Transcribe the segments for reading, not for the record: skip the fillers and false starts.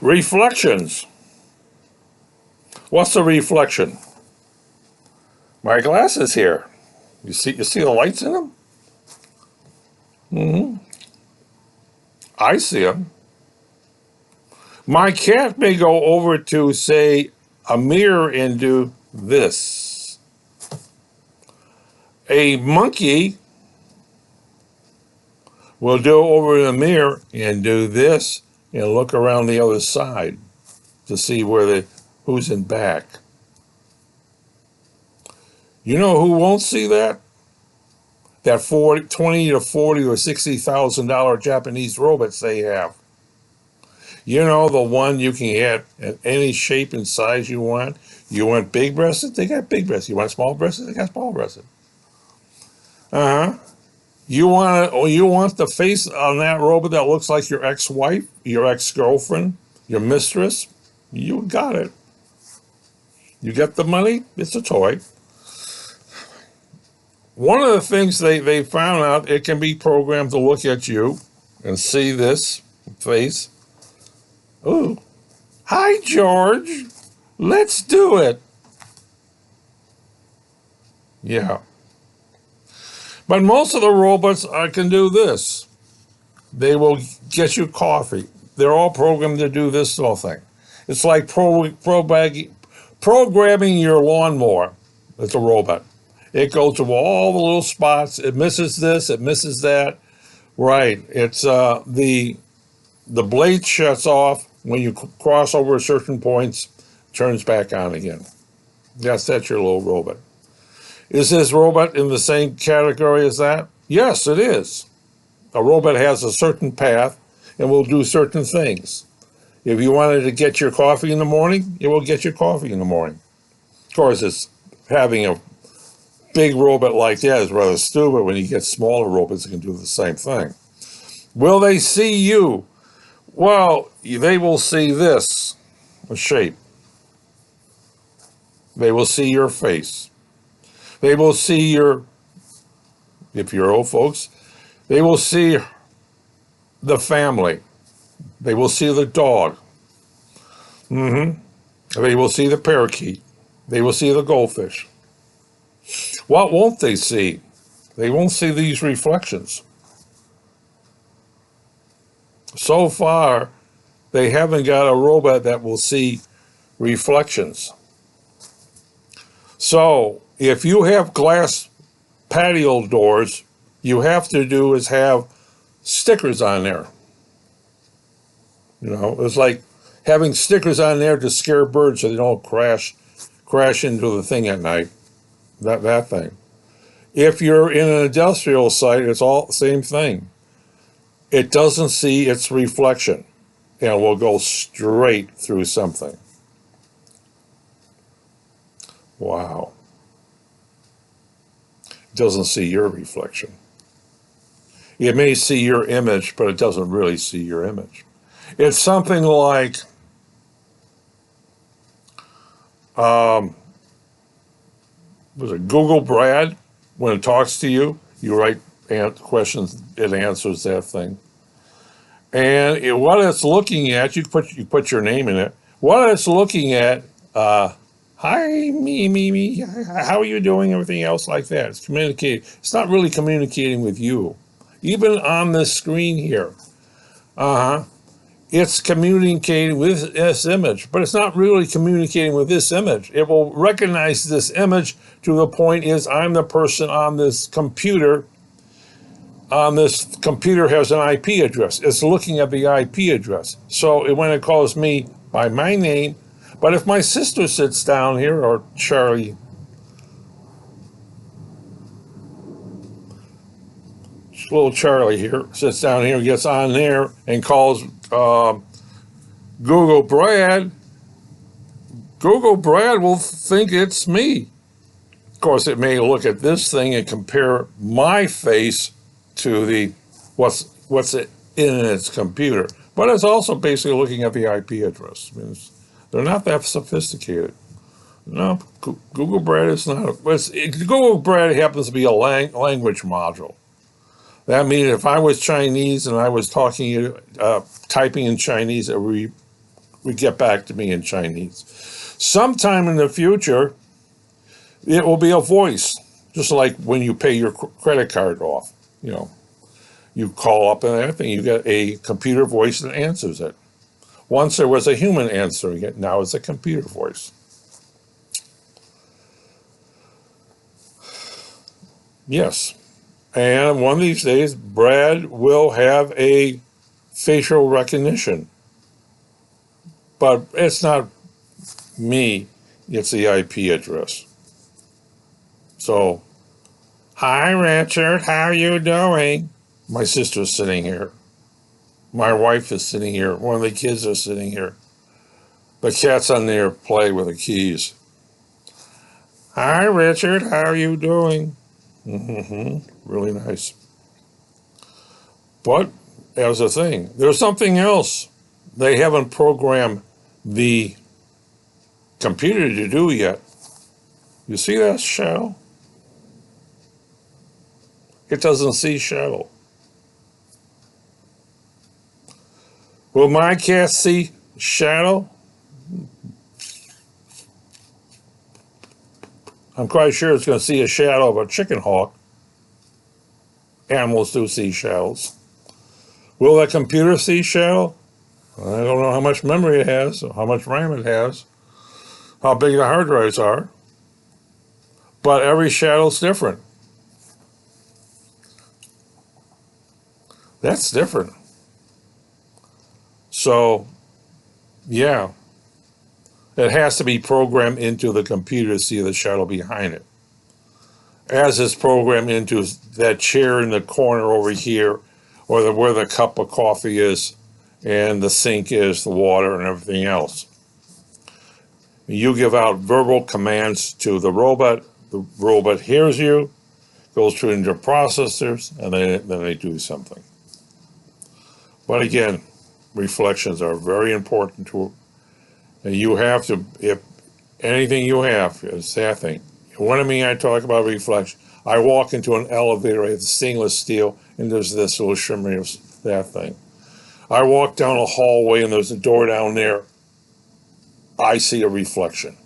Reflections. What's a reflection? My glasses here. You see the lights in them? Mm-hmm. I see them. My cat may go over to, say, a mirror and do this. A monkey will do over the mirror and do this and look around the other side to see who's in back. You know who won't see that? That 20 to 40 or $60,000 Japanese robots they have. You know, the one you can get in any shape and size you want. You want big breasted? They got big breasted. You want small breasted? They got small breasted. You want the face on that robot that looks like your ex-wife, your ex-girlfriend, your mistress? You got it. You get the money? It's a toy. One of the things they found out, it can be programmed to look at you and see this face. Ooh, hi, George. Let's do it. Yeah. But most of the robots can do this. They will get you coffee. They're all programmed to do this little thing. It's like programming your lawnmower. It's a robot. It goes to all the little spots. It misses this. It misses that. Right. It's the blade shuts off when you cross over certain points. Turns back on again. Yes, that's your little robot. Is this robot in the same category as that? Yes, it is. A robot has a certain path and will do certain things. If you wanted to get your coffee in the morning, it will get your coffee in the morning. Of course, it's having a big robot like that is rather stupid. When you get smaller robots that can do the same thing. Will they see you? Well, they will see this, a shape. They will see your face. They will see if you're old folks, they will see the family. They will see the dog. They will see the parakeet. They will see the goldfish. What won't they see? They won't see these reflections. So far, they haven't got a robot that will see reflections. So, if you have glass patio doors, you have to do is have stickers on there. You know, it's like having stickers on there to scare birds so they don't crash into the thing at night. That thing. If you're in an industrial site, it's all the same thing. It doesn't see its reflection and will go straight through something. Wow. It doesn't see your reflection. It may see your image, but it doesn't really see your image. It's something like was it Google Brad? When it talks to you, you write questions, it answers that thing. And what it's looking at, you put your name in it. What it's looking at, hi, me, how are you doing? Everything else like that. It's communicating. It's not really communicating with you. Even on this screen here. It's communicating with this image, but it's not really communicating with this image. It will recognize this image to the point is I'm the person on this computer. This computer has an IP address. It's looking at the IP address. So when it calls me by my name, but if my sister sits down here, or Charlie, little Charlie here, sits down here, gets on there and calls Google Brad will think it's me. Of course, it may look at this thing and compare my face to the what's in its computer. But it's also basically looking at the IP address. I mean, they're not that sophisticated. No, Google Brad is not. Google Brad happens to be a language module. That means if I was Chinese and I was typing in Chinese, it would get back to me in Chinese. Sometime in the future, it will be a voice, just like when you pay your credit card off. You know, you call up and everything, you get a computer voice that answers it. Once there was a human answering it, now it's a computer voice. Yes. And one of these days, Brad will have a facial recognition. But it's not me, it's the IP address. So, hi Richard, how you doing? My sister's sitting here. My wife is sitting here. One of the kids are sitting here. The cat's on there playing with the keys. Hi Richard, how are you doing? Really nice. But as a thing, there's something else they haven't programmed the computer to do yet. You see that shadow? It doesn't see shadow. Will my cat see shadow? I'm quite sure it's going to see a shadow of a chicken hawk. Animals do see shadows. Will that computer see shadow? I don't know how much memory it has, or how much RAM it has, how big the hard drives are. But every shadow's different. That's different. So, yeah, it has to be programmed into the computer to see the shadow behind it. As it's programmed into that chair in the corner over here, or where the cup of coffee is, and the sink is, the water, and everything else. You give out verbal commands to the robot hears you, goes through into processors, and then they do something. But again, reflections are very important to, and you have to, if anything you have, is that thing. One of me, I talk about reflection. I walk into an elevator, it's stainless steel, and there's this little shimmer of that thing. I walk down a hallway and there's a door down there. I see a reflection.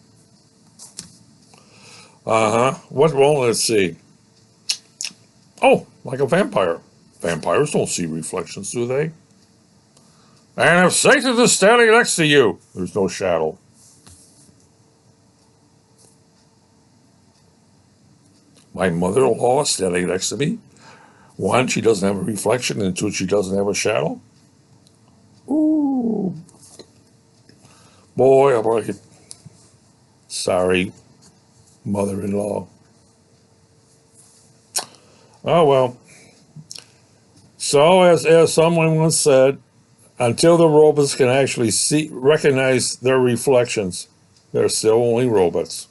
What? Well, let's see. Oh, like a vampire. Vampires don't see reflections, do they? And if Satan is standing next to you, there's no shadow. My mother-in-law is standing next to me. One, she doesn't have a reflection, and two, she doesn't have a shadow. Ooh. Boy, I'm like, sorry, mother-in-law. Oh, well. So, as someone once said, until the robots can actually recognize their reflections, they're still only robots.